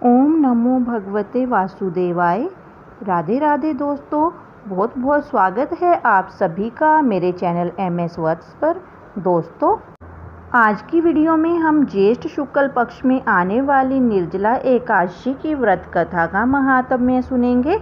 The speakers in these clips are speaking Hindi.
ओम नमो भगवते वासुदेवाय। राधे राधे दोस्तों, बहुत बहुत स्वागत है आप सभी का मेरे चैनल MS वर्ड्स पर। दोस्तों, आज की वीडियो में हम ज्येष्ठ शुक्ल पक्ष में आने वाली निर्जला एकादशी की व्रत कथा का महात्म्य सुनेंगे।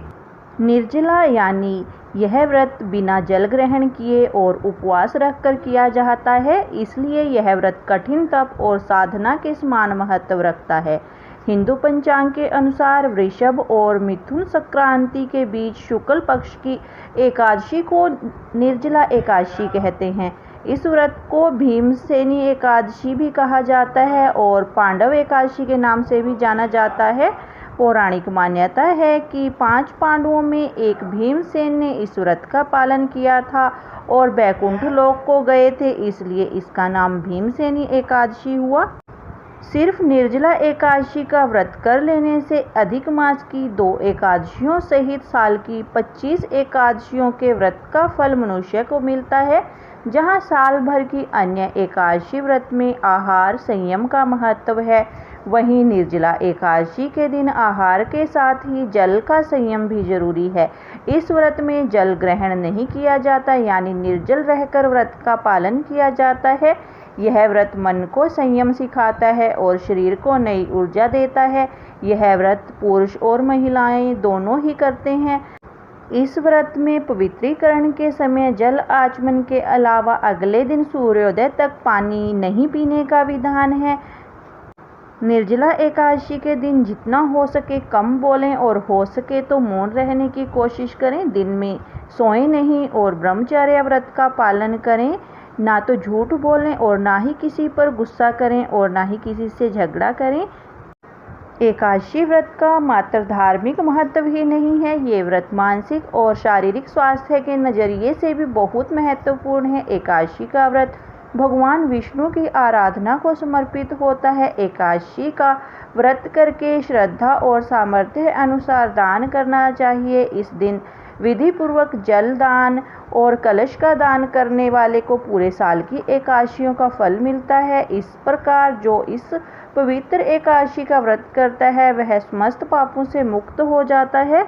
निर्जला यानी यह व्रत बिना जल ग्रहण किए और उपवास रखकर किया जाता है, इसलिए यह व्रत कठिन तप और साधना के समान महत्व रखता है। हिंदू पंचांग के अनुसार वृषभ और मिथुन संक्रांति के बीच शुक्ल पक्ष की एकादशी को निर्जला एकादशी कहते हैं। इस व्रत को भीमसेनी एकादशी भी कहा जाता है और पांडव एकादशी के नाम से भी जाना जाता है। पौराणिक मान्यता है कि 5 पांडवों में एक भीमसेन ने इस व्रत का पालन किया था और बैकुंठ लोक को गए थे, इसलिए इसका नाम भीमसेनी एकादशी हुआ। सिर्फ निर्जला एकादशी का व्रत कर लेने से अधिक मास की 2 एकादशियों सहित साल की 25 एकादशियों के व्रत का फल मनुष्य को मिलता है। जहां साल भर की अन्य एकादशी व्रत में आहार संयम का महत्व है, वहीं निर्जला एकादशी के दिन आहार के साथ ही जल का संयम भी जरूरी है। इस व्रत में जल ग्रहण नहीं किया जाता, यानी निर्जल रहकर व्रत का पालन किया जाता है। यह व्रत मन को संयम सिखाता है और शरीर को नई ऊर्जा देता है। यह व्रत पुरुष और महिलाएं दोनों ही करते हैं। इस व्रत में पवित्रीकरण के समय जल आचमन के अलावा अगले दिन सूर्योदय तक पानी नहीं पीने का विधान है। निर्जला एकादशी के दिन जितना हो सके कम बोलें और हो सके तो मौन रहने की कोशिश करें। दिन में सोएं नहीं और ब्रह्मचर्य व्रत का पालन करें। ना तो झूठ बोलें और ना ही किसी पर गुस्सा करें और ना ही किसी से झगड़ा करें। एकादशी व्रत का मात्र धार्मिक महत्व ही नहीं है, ये व्रत मानसिक और शारीरिक स्वास्थ्य के नज़रिए से भी बहुत महत्वपूर्ण है। एकादशी का व्रत भगवान विष्णु की आराधना को समर्पित होता है। एकादशी का व्रत करके श्रद्धा और सामर्थ्य अनुसार दान करना चाहिए। इस दिन विधि पूर्वक जल दान और कलश का दान करने वाले को पूरे साल की एकादशियों का फल मिलता है। इस प्रकार जो इस पवित्र एकादशी का व्रत करता है वह समस्त पापों से मुक्त हो जाता है।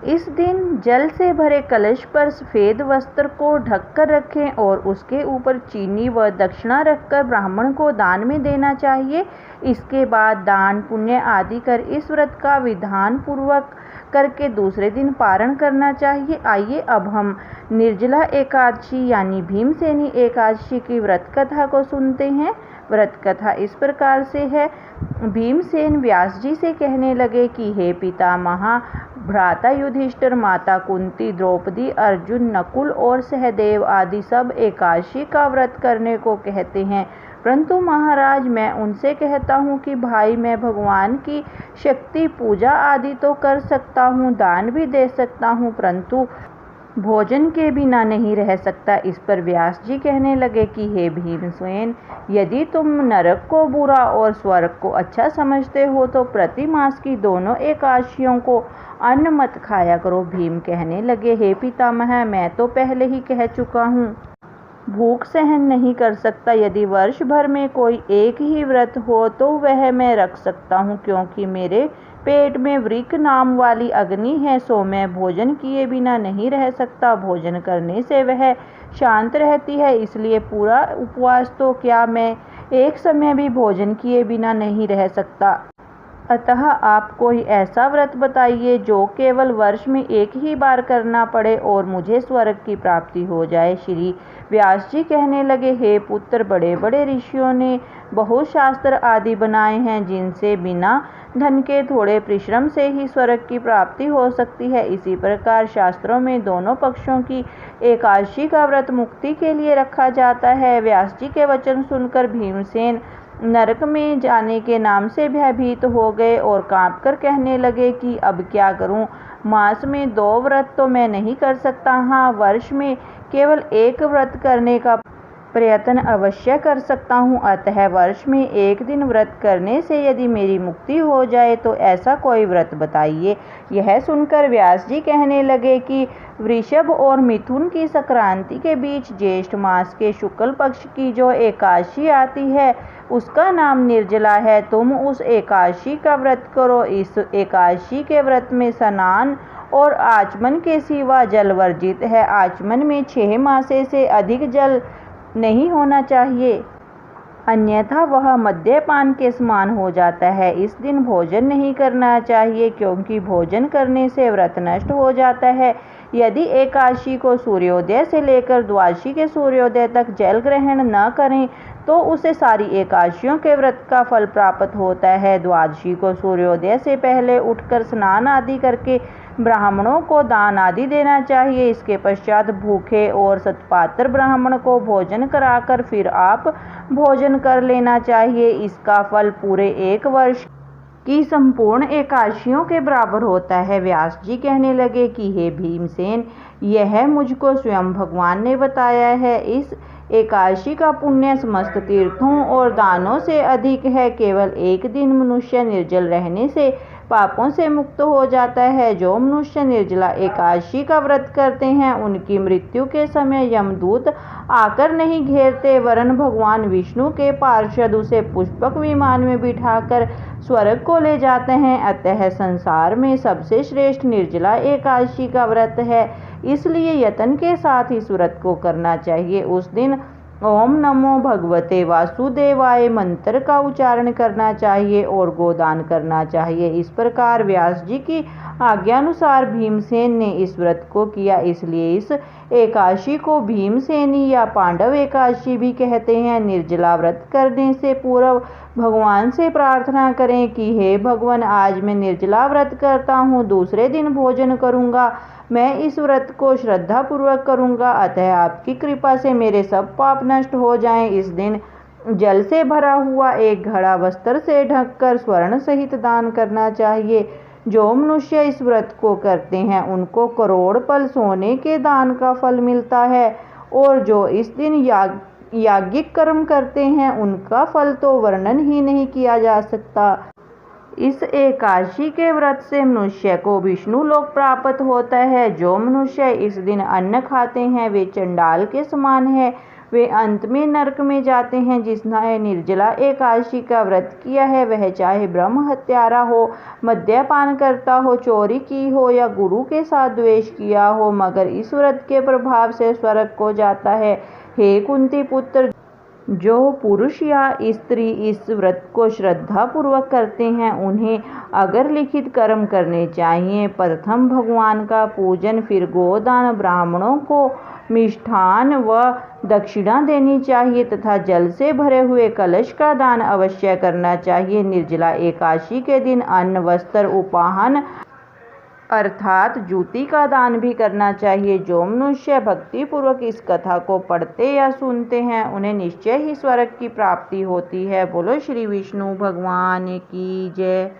इस दिन जल से भरे कलश पर सफ़ेद वस्त्र को ढककर रखें और उसके ऊपर चीनी व दक्षिणा रखकर ब्राह्मण को दान में देना चाहिए। इसके बाद दान पुण्य आदि कर इस व्रत का विधान पूर्वक करके दूसरे दिन पारण करना चाहिए। आइए अब हम निर्जला एकादशी यानी भीमसेनी एकादशी की व्रत कथा को सुनते हैं। व्रत कथा इस प्रकार से है। भीमसेन व्यास जी से कहने लगे कि हे पितामहा, भ्राता युधिष्ठिर, माता कुंती, द्रौपदी, अर्जुन, नकुल और सहदेव आदि सब एकादशी का व्रत करने को कहते हैं, परंतु महाराज मैं उनसे कहता हूँ कि भाई मैं भगवान की शक्ति पूजा आदि तो कर सकता हूँ, दान भी दे सकता हूँ, परंतु भोजन के बिना नहीं रह सकता। इस पर व्यास जी कहने लगे कि हे भीमसेन, यदि तुम नरक को बुरा और स्वर्ग को अच्छा समझते हो तो प्रति मास की दोनों एकादशियों को अन्न मत खाया करो। भीम कहने लगे, हे पितामह, मैं तो पहले ही कह चुका हूँ, भूख सहन नहीं कर सकता। यदि वर्ष भर में कोई एक ही व्रत हो तो वह मैं रख सकता हूँ, क्योंकि मेरे पेट में वृक नाम वाली अग्नि है, सो मैं भोजन किए बिना नहीं रह सकता। भोजन करने से वह शांत रहती है, इसलिए पूरा उपवास तो क्या, मैं एक समय भी भोजन किए बिना नहीं रह सकता। अतः आप कोई ऐसा व्रत बताइए जो केवल वर्ष में एक ही बार करना पड़े और मुझे स्वर्ग की प्राप्ति हो जाए। श्री व्यास जी कहने लगे, हे पुत्र, बड़े बड़े ऋषियों ने बहुत शास्त्र आदि बनाए हैं जिनसे बिना धन के थोड़े परिश्रम से ही स्वर्ग की प्राप्ति हो सकती है। इसी प्रकार शास्त्रों में दोनों पक्षों की एकादशी का व्रत मुक्ति के लिए रखा जाता है। व्यास जी के वचन सुनकर भीमसेन नरक में जाने के नाम से भयभीत हो गए और कांपकर कहने लगे कि अब क्या करूं, मास में 2 व्रत तो मैं नहीं कर सकता। हाँ, वर्ष में केवल एक व्रत करने का प्रयत्न अवश्य कर सकता हूँ। अतः वर्ष में एक दिन व्रत करने से यदि मेरी मुक्ति हो जाए तो ऐसा कोई व्रत बताइए। यह सुनकर व्यास जी कहने लगे कि वृषभ और मिथुन की संक्रांति के बीच ज्येष्ठ मास के शुक्ल पक्ष की जो एकादशी आती है उसका नाम निर्जला है। तुम उस एकादशी का व्रत करो। इस एकादशी के व्रत में स्नान और आचमन के सिवा जल वर्जित है। आचमन में 6 मासे से अधिक जल नहीं होना चाहिए, अन्यथा वह मद्यपान के समान हो जाता है। इस दिन भोजन नहीं करना चाहिए क्योंकि भोजन करने से व्रत नष्ट हो जाता है। यदि एकादशी को सूर्योदय से लेकर द्वादशी के सूर्योदय तक जल ग्रहण न करें तो उसे सारी एकादशियों के व्रत का फल प्राप्त होता है। द्वादशी को सूर्योदय से पहले उठकर स्नान आदि करके ब्राह्मणों को दान आदि देना चाहिए। इसके पश्चात भूखे और सत्पात्र ब्राह्मण को भोजन कराकर फिर आप भोजन कर लेना चाहिए। इसका फल पूरे 1 वर्ष की संपूर्ण एकादशियों के बराबर होता है। व्यास जी कहने लगे कि हे भीमसेन, यह मुझको स्वयं भगवान ने बताया है। इस एकादशी का पुण्य समस्त तीर्थों और दानों से अधिक है। केवल एक दिन मनुष्य निर्जल रहने से पापों से मुक्त हो जाता है। जो मनुष्य निर्जला एकादशी का व्रत करते हैं उनकी मृत्यु के समय यमदूत आकर नहीं घेरते, वरन भगवान विष्णु के पार्षद उसे पुष्पक विमान में बिठाकर स्वर्ग को ले जाते हैं। अतः संसार में सबसे श्रेष्ठ निर्जला एकादशी का व्रत है, इसलिए यत्न के साथ इस व्रत को करना चाहिए। उस दिन ओम नमो भगवते वासुदेवाय मंत्र का उच्चारण करना चाहिए और गोदान करना चाहिए। इस प्रकार व्यास जी की आज्ञानुसार भीमसेन ने इस व्रत को किया। इसलिए इस एकादशी को भीमसेनी या पांडव एकादशी भी कहते हैं। निर्जला व्रत करने से पूर्व भगवान से प्रार्थना करें कि हे भगवान, आज मैं निर्जला व्रत करता हूँ, दूसरे दिन भोजन करूँगा। मैं इस व्रत को श्रद्धा पूर्वक करूँगा, अतः आपकी कृपा से मेरे सब पाप नष्ट हो जाएं। इस दिन जल से भरा हुआ एक घड़ा वस्त्र से ढककर स्वर्ण सहित दान करना चाहिए। जो मनुष्य इस व्रत को करते हैं उनको करोड़ पल सोने के दान का फल मिलता है, और जो इस दिन याज्ञिक कर्म करते हैं उनका फल तो वर्णन ही नहीं किया जा सकता। इस एकादशी के व्रत से मनुष्य को विष्णु लोक प्राप्त होता है। जो मनुष्य इस दिन अन्न खाते हैं वे चंडाल के समान है, वे अंत में नरक में जाते हैं। जिसने निर्जला एकादशी का व्रत किया है वह चाहे ब्रह्म हत्यारा हो, मद्यपान करता हो, चोरी की हो या गुरु के साथ द्वेष किया हो, मगर इस व्रत के प्रभाव से स्वर्ग को जाता है। हे कुंती पुत्र, जो पुरुष या स्त्री इस व्रत को श्रद्धा पूर्वक करते हैं उन्हें अगर लिखित कर्म करने चाहिए। प्रथम भगवान का पूजन, फिर गोदान, ब्राह्मणों को मिष्ठान व दक्षिणा देनी चाहिए तथा जल से भरे हुए कलश का दान अवश्य करना चाहिए। निर्जला एकादशी के दिन अन्न, वस्त्र, उपाहन अर्थात जूती का दान भी करना चाहिए। जो मनुष्य भक्ति पूर्वक इस कथा को पढ़ते या सुनते हैं उन्हें निश्चय ही स्वर्ग की प्राप्ति होती है। बोलो श्री विष्णु भगवान की जय।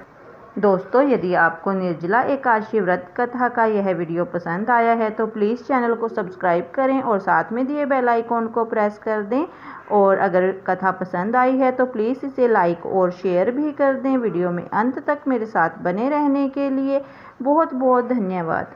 दोस्तों, यदि आपको निर्जला एकादशी व्रत कथा का यह वीडियो पसंद आया है तो प्लीज़ चैनल को सब्सक्राइब करें और साथ में दिए बेल आइकॉन को प्रेस कर दें। और अगर कथा पसंद आई है तो प्लीज़ इसे लाइक और शेयर भी कर दें। वीडियो में अंत तक मेरे साथ बने रहने के लिए बहुत बहुत धन्यवाद।